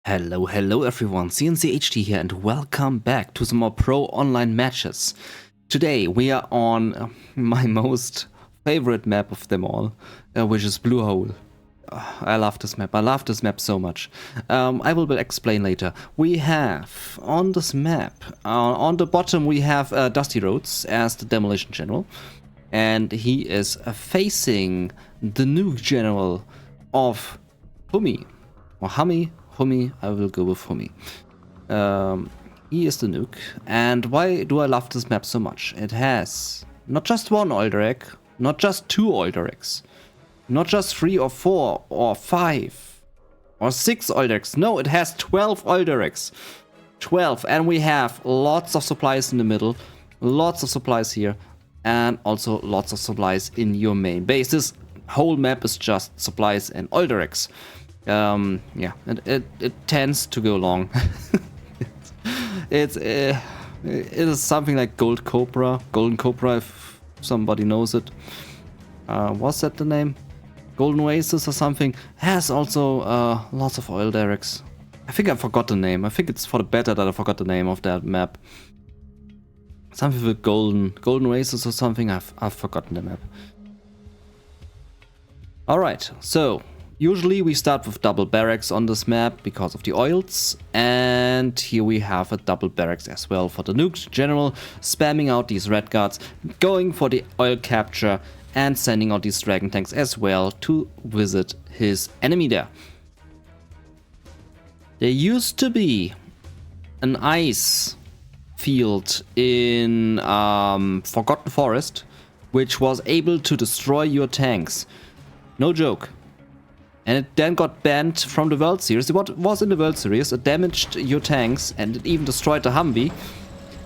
Hello everyone, cncHD here and welcome back to some more pro online matches. Today we are on my most favorite map of them all, which is Blue Hole. I love this map so much. I will explain later. We have on this map, on the bottom we have DustyRhodes as the Demolition General. And he is facing the Nuke General of aka-HuMMi, or aka-HuMMi, I will go with aka-HuMMi. He is the nuke. And why do I love this map so much? It has not just one oil derrick, not just two oil derricks, not just 3 or 4 or 5 or 6 oil derricks. No, it has 12 oil derricks. 12. And we have lots of supplies in the middle, lots of supplies here, and also lots of supplies in your main base. This whole map is just supplies and oil derricks. Yeah, it tends to go long. It is something like Golden Cobra, if somebody knows it. Was that the name? Golden Oasis or something. Has also lots of oil derricks. I think I forgot the name. I think it's for the better that I forgot the name of that map. Something with Golden Oasis or something. I've forgotten the map. Alright, so usually we start with double barracks on this map because of the oils, and here we have a double barracks as well for the nuke general, spamming out these red guards, going for the oil capture and sending out these dragon tanks as well to visit his enemy there. There used to be an ice field in Forgotten Forest which was able to destroy your tanks. No joke. And it then got banned from the World Series. What was in the World Series? It damaged your tanks and it even destroyed the Humvee.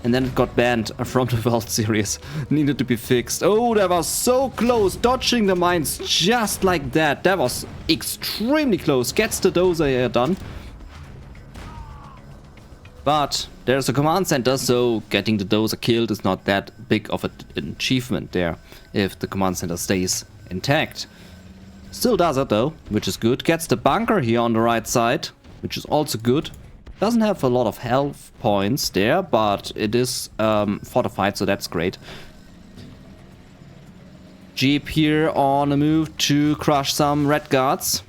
And then it got banned from the World Series. Needed to be fixed. Oh, that was so close. Dodging the mines just like that. That was extremely close. Gets the dozer here done. But there's a command center, so getting the dozer killed is not that big of an achievement there if the command center stays intact. Still does it though, which is good. Gets the bunker here on the right side, which is also good. Doesn't have a lot of health points there, but it is fortified, so that's great. Jeep here on a move to crush some red guards.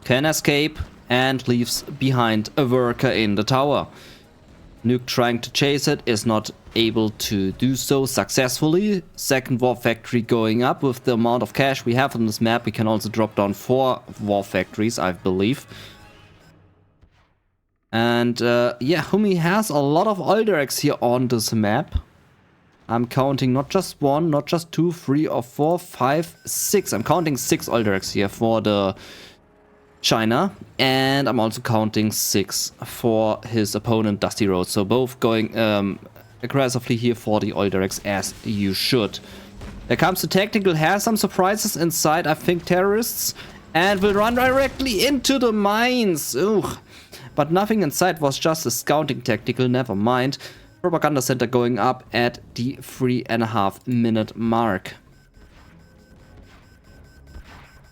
Can escape and leaves behind a worker in the tower. Nuke trying to chase it is not able to do so successfully. Second war factory going up. With the amount of cash we have on this map, we can also drop down 4 war factories, I believe. And yeah, aka-HuMMi has a lot of oil derricks here on this map. I'm counting not just 1, not just 2, 3 or 4, 5, 6. I'm counting 6 oil derricks here for the China, and I'm also counting 6 for his opponent DustyRhodes. So both going aggressively here for the oil derricks, as you should. There comes the tactical, has some surprises inside, I think terrorists, and will run directly into the mines. Ugh. But nothing inside, was just a scouting tactical, never mind. Propaganda center going up at the 3.5 minute mark.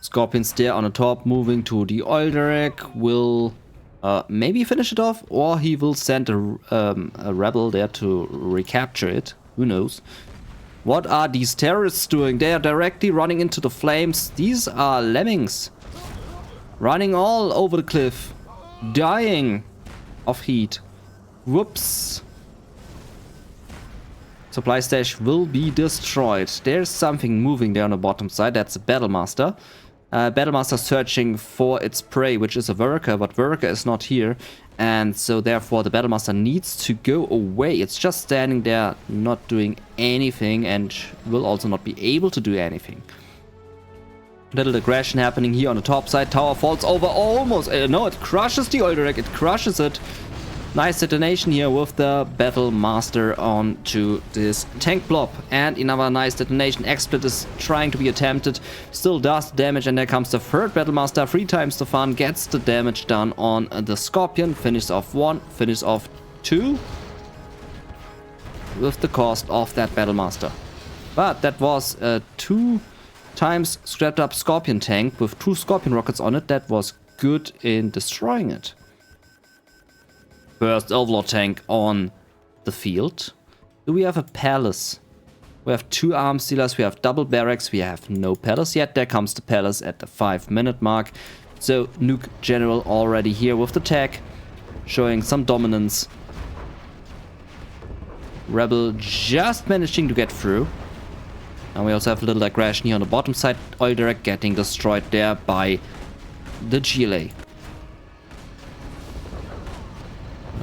Scorpions there on the top, moving to the oil derrick, will maybe finish it off, or he will send a rebel there to recapture it. Who knows? What are these terrorists doing? They are directly running into the flames. These are lemmings. Running all over the cliff. Dying of heat. Whoops. Supply stash will be destroyed. There's something moving there on the bottom side. That's a Battlemaster. Battlemaster searching for its prey, which is a worker, but worker is not here, and so therefore the Battlemaster needs to go away. It's just standing there, not doing anything, and will also not be able to do anything. Little aggression happening here on the top side. Tower falls over almost. No, it crushes the oil derrick. It crushes it. Nice detonation here with the Battlemaster onto this tank blob. And another nice detonation. Exploit is trying to be attempted. Still does damage. And there comes the third Battlemaster. 3 times the fun. Gets the damage done on the Scorpion. Finishes off 1. Finishes off 2. With the cost of that Battlemaster. But that was a 2 times scrapped up Scorpion tank with 2 Scorpion rockets on it. That was good in destroying it. First Overlord tank on the field. Do we have a palace? We have 2 arms dealers, we have double barracks, we have no palace yet. There comes the palace at the 5-minute mark. So Nuke General already here with the tech, showing some dominance. Rebel just managing to get through. And we also have a little aggression here on the bottom side. Oil Derrick getting destroyed there by the GLA.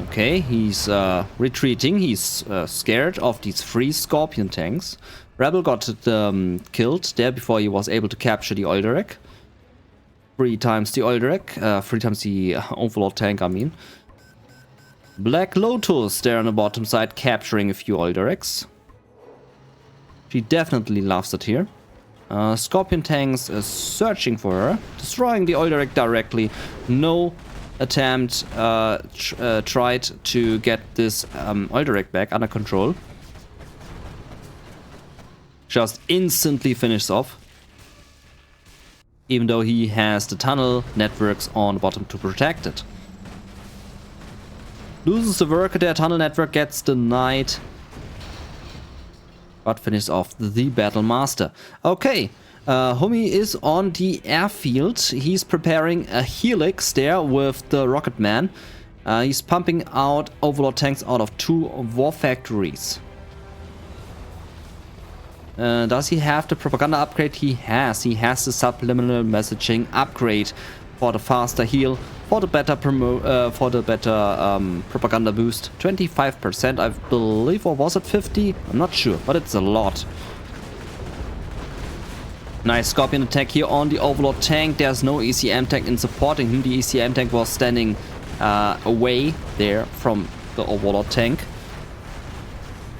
Okay, he's retreating. He's scared of these 3 Scorpion tanks. Rebel got killed there before he was able to capture the Oil Derrick. 3 times the Oil Derrick, 3 times the Overlord tank, I mean. Black Lotus there on the bottom side, capturing a few Oil Derricks. She definitely loves it here. Scorpion tanks searching for her, destroying the Oil Derrick directly. No attempt tried to get this Oil Derrick back under control. Just instantly finishes off. Even though he has the tunnel networks on the bottom to protect it. Loses the worker there, tunnel network gets denied. But finishes off the Battle Master. Okay, aka-HuMMi is on the airfield. He's preparing a helix there with the Rocket Man. He's pumping out Overlord tanks out of 2 war factories. Does he have the propaganda upgrade? He has. He has the subliminal messaging upgrade for the faster heal, for the better propaganda boost. 25%, I believe, or was it 50? I'm not sure, but it's a lot. Nice Scorpion attack here on the Overlord tank. There's no ECM tank in supporting him. The ECM tank was standing away there from the Overlord tank.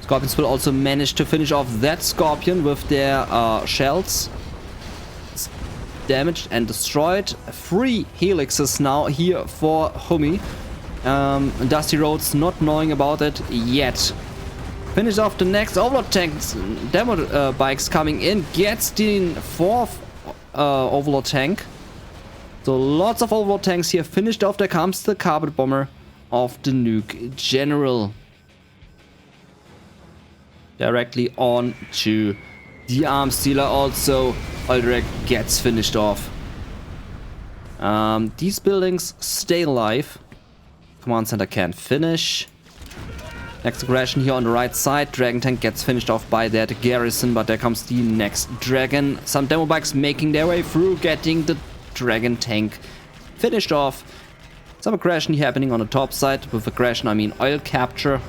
Scorpions will also manage to finish off that Scorpion with their shells. It's damaged and destroyed. 3 helixes now here for aka-HuMMi. DustyRhodes not knowing about it yet. Finish off the next Overlord tanks. Demo bikes coming in. Gets the 4th Overlord tank. So lots of Overlord tanks here. Finished off. There comes the carpet bomber of the Nuke General. Directly on to the arms dealer also. Oil Derrick gets finished off. These buildings stay alive. Command center can't finish. Next aggression here on the right side. Dragon tank gets finished off by that garrison, but there comes the next dragon. Some demo bikes making their way through, getting the dragon tank finished off. Some aggression here happening on the top side. With aggression, I mean oil capture.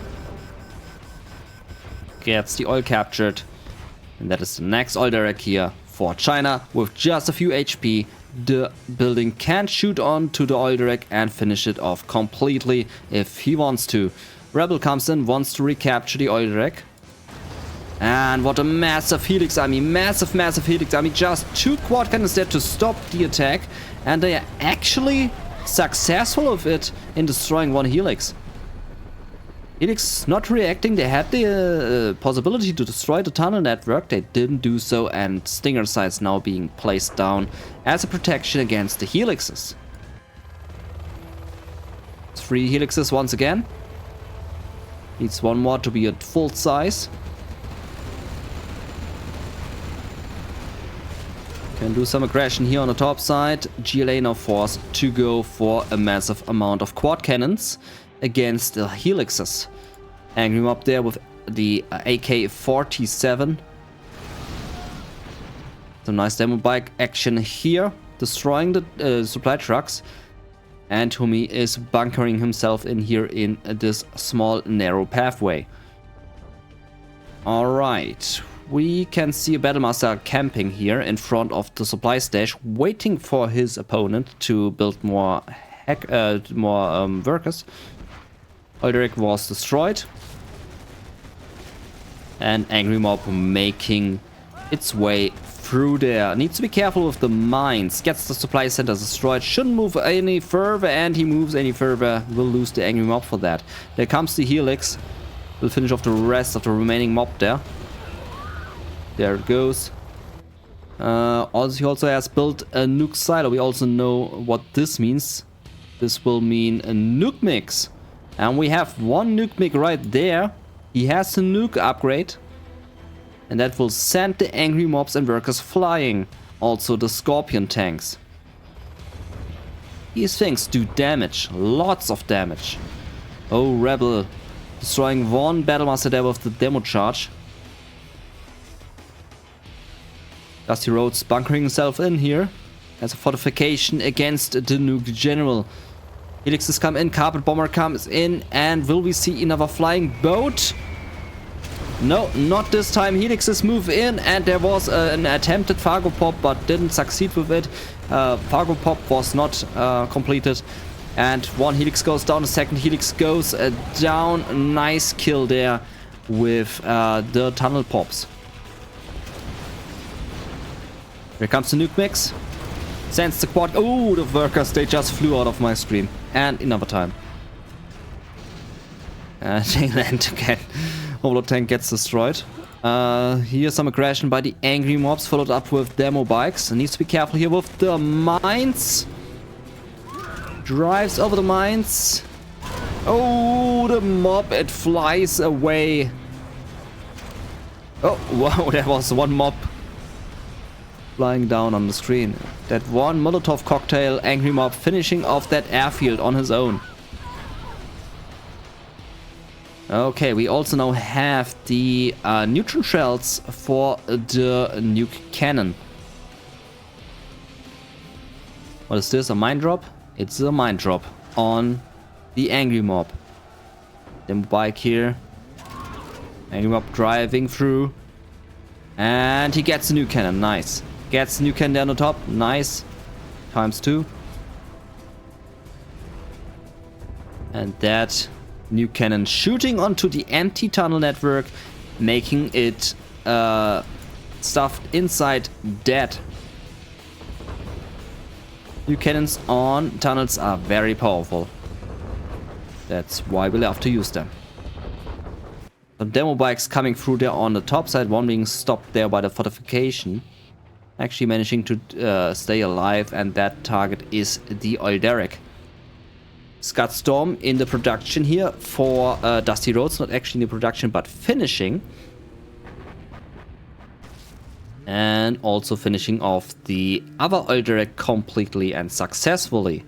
Gets the oil captured. And that is the next Oil Derrick here for China. With just a few HP, the building can shoot on to the Oil Derrick and finish it off completely if he wants to. Rebel comes in, wants to recapture the Oil Derrick. And what a massive helix army, massive helix army. Just 2 quad cannons there to stop the attack. And they are actually successful with it in destroying 1 helix. Helix not reacting. They had the possibility to destroy the tunnel network. They didn't do so, and Stinger sites now being placed down as a protection against the helixes. 3 helixes once again. Needs 1 more to be at full size. Can do some aggression here on the top side. GLA now forced to go for a massive amount of quad cannons against the helixes. Angry mob there with the AK-47. Some nice demo bike action here, destroying the supply trucks. And aka-HuMMi is bunkering himself in here in this small narrow pathway. Alright, we can see a Battlemaster camping here in front of the supply stash, waiting for his opponent to build more workers. Oil Derrick was destroyed. And Angry Mob making its way through there. Needs to be careful with the mines. Gets the supply center destroyed. Shouldn't move any further, and he moves any further. Will lose the Angry Mob for that. There comes the helix. We'll finish off the rest of the remaining mob there. There it goes. Also, he also has built a nuke silo. We also know what this means. This will mean a nuke mix. And we have one nuke mix right there. He has a nuke upgrade. And that will send the angry mobs and workers flying. Also the scorpion tanks. These things do damage. Lots of damage. Oh, Rebel. Destroying one Battlemaster there with the demo charge. DustyRhodes bunkering himself in here as a fortification against the nuke general. Helixes come in, Carpet Bomber comes in, and will we see another flying boat? No, not this time. Helixes move in, and there was an attempted Fargo Pop, but didn't succeed with it. Fargo Pop was not completed. And one Helix goes down, the second Helix goes down. Nice kill there with the tunnel pops. Here comes the nuke mix. Sends the quad. Oh, the workers, they just flew out of my screen. And another time. They land again. Overlord tank gets destroyed. Here's some aggression by the angry mobs, followed up with demo bikes. Needs to be careful here with the mines. Drives over the mines. Oh, the mob, it flies away. Oh, wow, there was one mob flying down on the screen. That one Molotov cocktail angry mob finishing off that airfield on his own. Okay, we also now have the neutron shells for the nuke cannon. What is this? A mine drop? It's a mine drop on the angry mob. Then bike here. Angry mob driving through. And he gets the nuke cannon. Nice. Gets the nuke cannon down the top. Nice. ×2. And that nuke cannon shooting onto the empty tunnel network, making it stuffed inside dead. Nuke cannons on tunnels are very powerful. That's why we love to use them. Some demo bikes coming through there on the top side, one being stopped there by the fortification. Actually managing to stay alive, and that target is the oil derrick. Scud Storm in the production here for DustyRhodes, not actually in the production but finishing. And also finishing off the other oil derrick completely and successfully.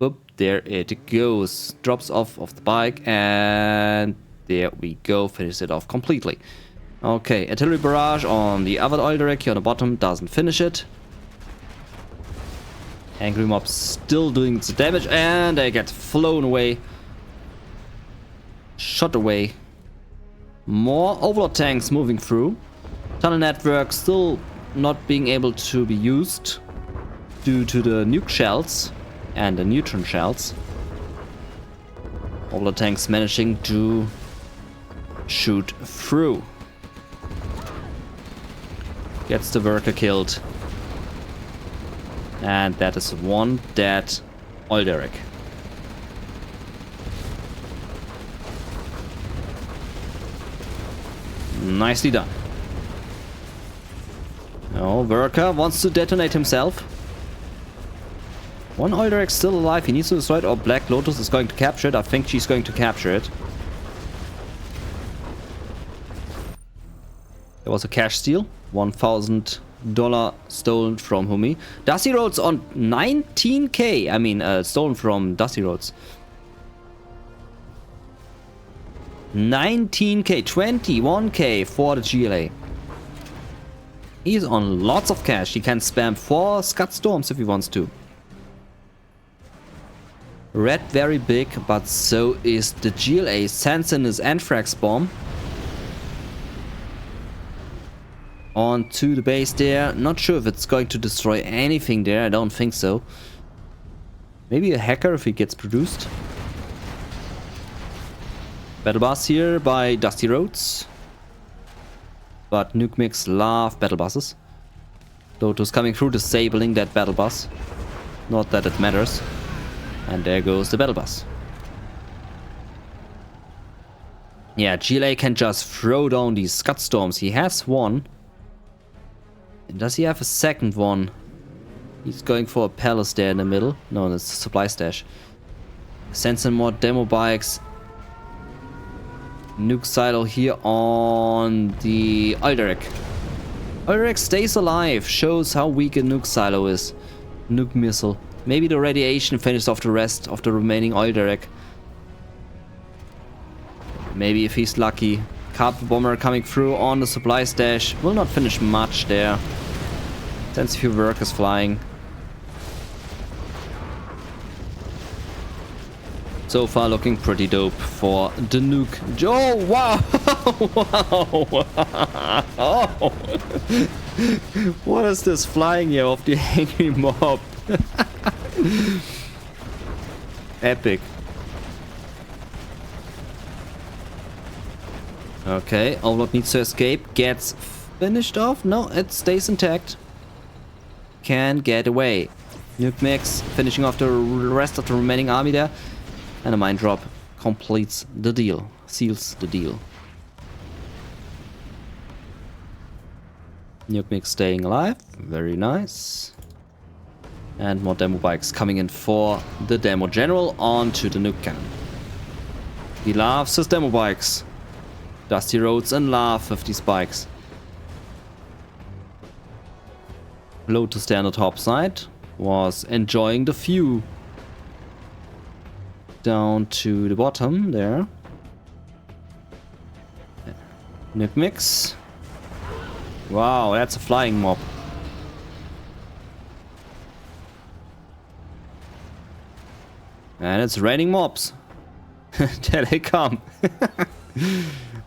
Boop, there it goes. Drops off of the bike, and there we go. Finishes it off completely. Okay, artillery barrage on the other oil derrick here on the bottom, doesn't finish it. Angry mobs still doing the damage, and they get flown away. Shot away. More overlord tanks moving through. Tunnel network still not being able to be used due to the nuke shells and the neutron shells. Overlord tanks managing to shoot through. Gets the worker killed. And that is one dead oil derrick. Nicely done. Oh, worker wants to detonate himself. One oil derrick still alive. He needs to destroy it, or Black Lotus is going to capture it. I think she's going to capture it. There was a cash steal. $1,000 stolen from aka-HuMMi. DustyRhodes on 19k. I mean, stolen from DustyRhodes. 19k, 21k for the GLA. He's on lots of cash. He can spam 4 Scud Storms if he wants to. Red very big, but so is the GLA. Sends in his Anthrax bomb onto the base there. Not sure if it's going to destroy anything there. I don't think so. Maybe a hacker if he gets produced. Battle bus here by DustyRhodes. But Nuke Mix love battle buses. Lotus coming through, disabling that battle bus. Not that it matters. And there goes the battle bus. Yeah, GLA can just throw down these Scud Storms. He has one. Does he have a second one? He's going for a palace there in the middle. No, that's a supply stash. Send some more demo bikes. Nuke silo here on the Alderac. Alderac stays alive. Shows how weak a nuke silo is. Nuke missile. Maybe the radiation finishes off the rest of the remaining Alderac. Maybe if he's lucky. Carpet bomber coming through on the supply stash. Will not finish much there. Sends a few workers flying. So far looking pretty dope for the nuke. Oh, wow! Wow! Oh. What is this flying here of the angry mob? Epic. Okay, Overlord needs to escape. Gets finished off. No, it stays intact. Can get away. Nuke mix finishing off the rest of the remaining army there. And a mine drop completes the deal. Seals the deal. Nuke mix staying alive. Very nice. And more demo bikes coming in for the demo general onto the nuke cannon. He loves his demo bikes. DustyRhodes in love with these bikes. Lotus there on the top side was enjoying the view. Down to the bottom there. Nuke mix. Wow, that's a flying mob. And it's raining mobs. There they come.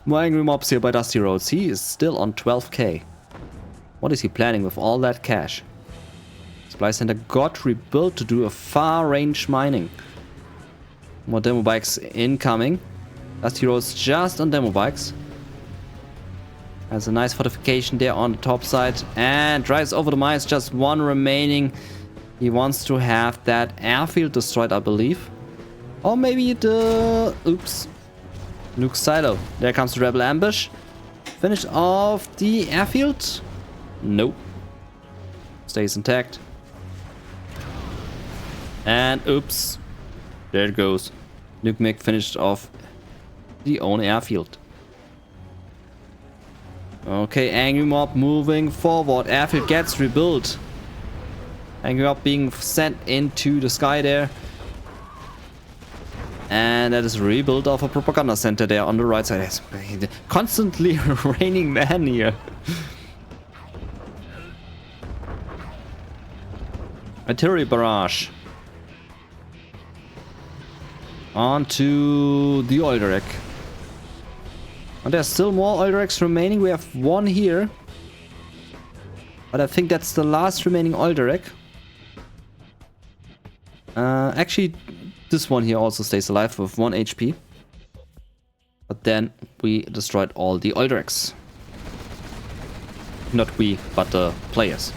More angry mobs here by DustyRhodes. He is still on 12k. What is he planning with all that cash? Supply center got rebuilt to do a far range mining. More demo bikes incoming. DustyRhodes just on demo bikes. Has a nice fortification there on the top side. And drives over the mines. Just one remaining. He wants to have that airfield destroyed, I believe. Or maybe the... Oops. Nuke silo. There comes the rebel ambush. Finish off the airfield. Nope. Stays intact. And oops. There it goes. Nuke mech finished off the own airfield. Okay, angry mob moving forward. Airfield gets rebuilt. Angry mob being sent into the sky there. And that is a rebuild of a propaganda center there on the right side. It's constantly raining man here. Artillery barrage. Onto the Alderac. And there's still more Alderacs remaining. We have one here. But I think that's the last remaining Alderac. Actually, this one here also stays alive with 1 HP. But then we destroyed all the Alderacs. Not we, but the players.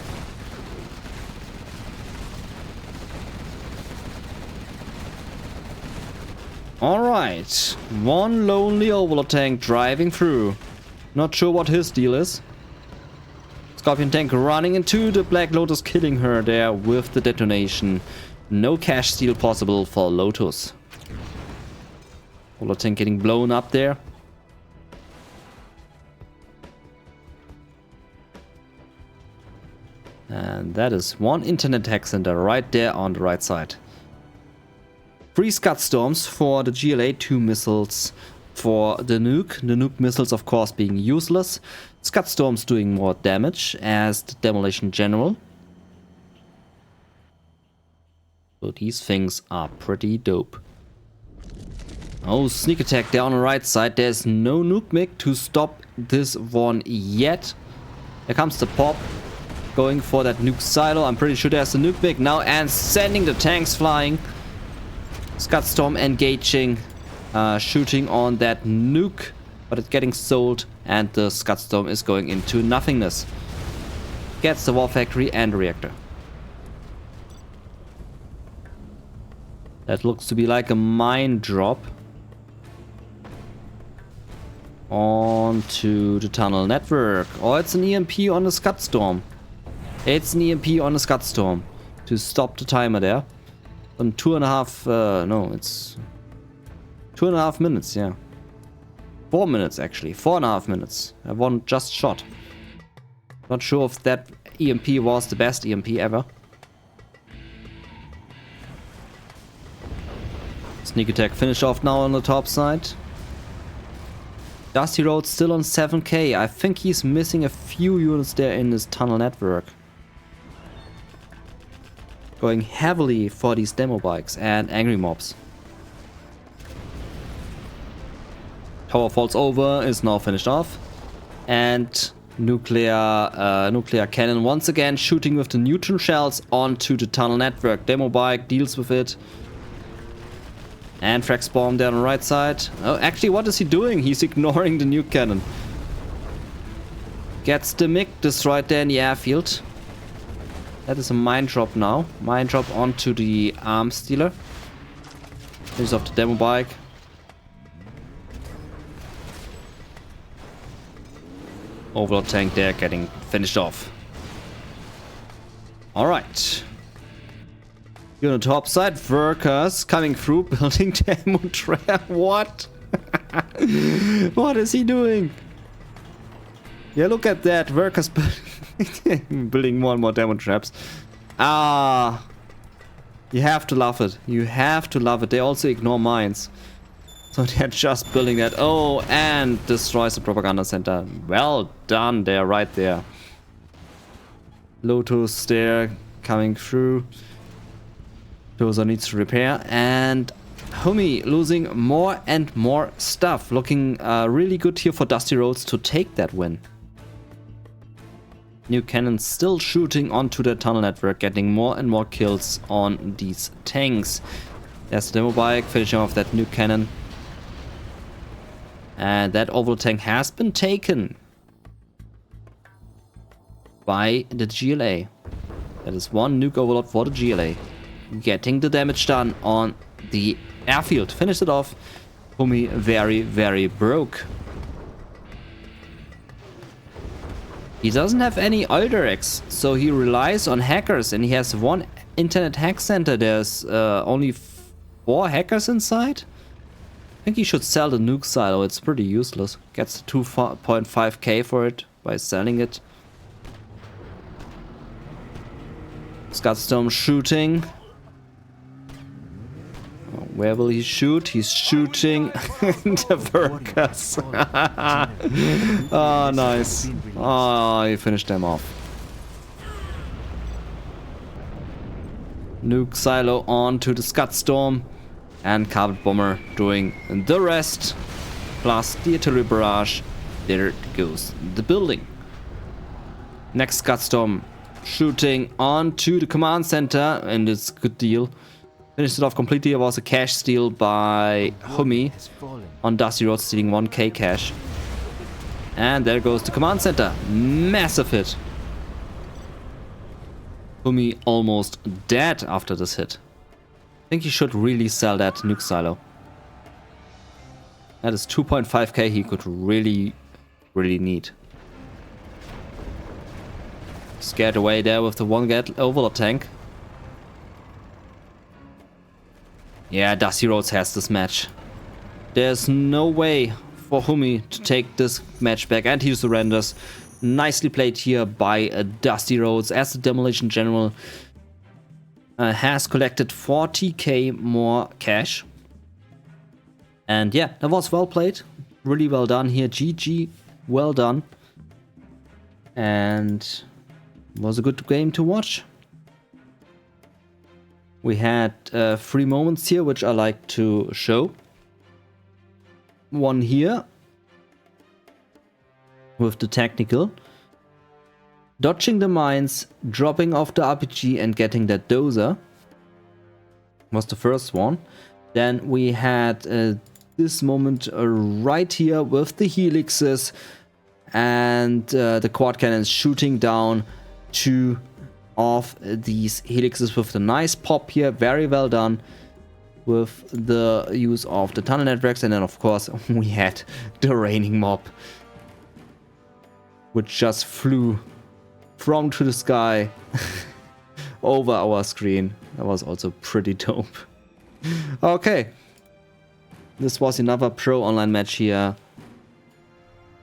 Alright, one lonely Overlord tank driving through. Not sure what his deal is. Scorpion tank running into the Black Lotus, killing her there with the detonation. No cash steal possible for Lotus. Overlord tank getting blown up there. And that is one internet hack center right there on the right side. 3 Scud Storms for the GLA-2 missiles for the nuke. The nuke missiles, of course, being useless. Scud Storms doing more damage as the Demolition General. So these things are pretty dope. Oh, sneak attack there on the right side. There's no nuke mic to stop this one yet. Here comes the pop. Going for that nuke silo. I'm pretty sure there's a nuke mic now and sending the tanks flying. Scud Storm engaging, shooting on that nuke, but it's getting sold and the Scud Storm is going into nothingness. Gets the war factory and the reactor. That looks to be like a mine drop onto the tunnel network. Or it's an EMP on the Scud Storm. It's an EMP on a Scud Storm to stop the timer there. On 2.5, no, it's 2.5 minutes, yeah. 4 minutes actually, 4.5 minutes. I one just shot. Not sure if that EMP was the best EMP ever. Sneak attack finished off now on the top side. DustyRhodes still on 7k. I think he's missing a few units there in his tunnel network. Going heavily for these demo bikes and angry mobs. Tower falls over, is now finished off. And nuclear cannon once again shooting with the neutron shells onto the tunnel network. Demo bike deals with it. And frags bomb there on the right side. Oh, actually, what is he doing? He's ignoring the nuke cannon. Gets the MiG destroyed there in the airfield. That is a mine drop now. Mine drop onto the arms dealer. Use of the demo bike. Overlord tank there getting finished off. Alright. Here on the top side, workers coming through, building demo trap. What? What is he doing? Yeah, look at that. Workers building more and more demo traps. Ah. You have to love it. You have to love it. They also ignore mines. So they're just building that. Oh, and destroys the propaganda center. Well done there, right there. Lotus there coming through. Dozer needs to repair. And aka-HuMMi losing more and more stuff. Looking really good here for DustyRhodes to take that win. New cannons still shooting onto the tunnel network, getting more and more kills on these tanks. There's the demo bike finishing off that new cannon. And that overlord tank has been taken by the GLA. That is one nuke overlord for the GLA. Getting the damage done on the airfield. Finished it off. aka-HuMMi very, very broke. He doesn't have any oil directs, so he relies on hackers, and he has one internet hack center. There's only 4 hackers inside. I think he should sell the nuke silo. It's pretty useless. Gets 2.5k for it by selling it. Scudstorm shooting. Where will he shoot? He's shooting the workers. Oh, nice. Oh, he finished them off. Nuke silo on to the Scudstorm. And Carpet Bomber doing the rest. Plus the artillery barrage. There goes the building. Next Scudstorm shooting onto the command center. And it's a good deal. Finished it off completely. It was a cash steal by aka-HuMMi on DustyRhodes, stealing 1k cash. And there goes the command center. Massive hit. aka-HuMMi almost dead after this hit. I think he should really sell that nuke silo. That is 2.5k he could really need. Scared away there with the one overlord tank. Yeah, DustyRhodes has this match. There's no way for aka-HuMMi to take this match back, and he surrenders. Nicely played here by DustyRhodes as the Demolition General. Has collected 40k more cash. And yeah, that was well played. Really well done here. GG, well done. And was a good game to watch. We had 3 moments here which I like to show. One here with the technical. Dodging the mines, dropping off the RPG and getting that dozer was the first one. Then we had this moment right here with the helixes and the quad cannons shooting down 2 of these helixes with a nice pop here. Very well done with the use of the tunnel networks. And then of course we had the raining mob, which just flew from to the sky over our screen. That was also pretty dope. Okay. This was another pro online match here.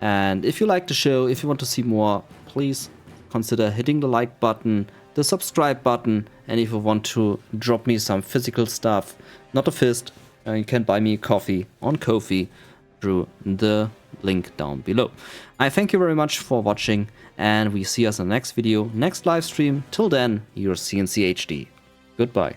And if you like the show, if you want to see more, please consider hitting the like button, the subscribe button, and if you want to drop me some physical stuff, not a fist, you can buy me a coffee on Ko-fi through the link down below. I thank you very much for watching, and we see us in the next video, next live stream. Till then, your cncHD. Goodbye.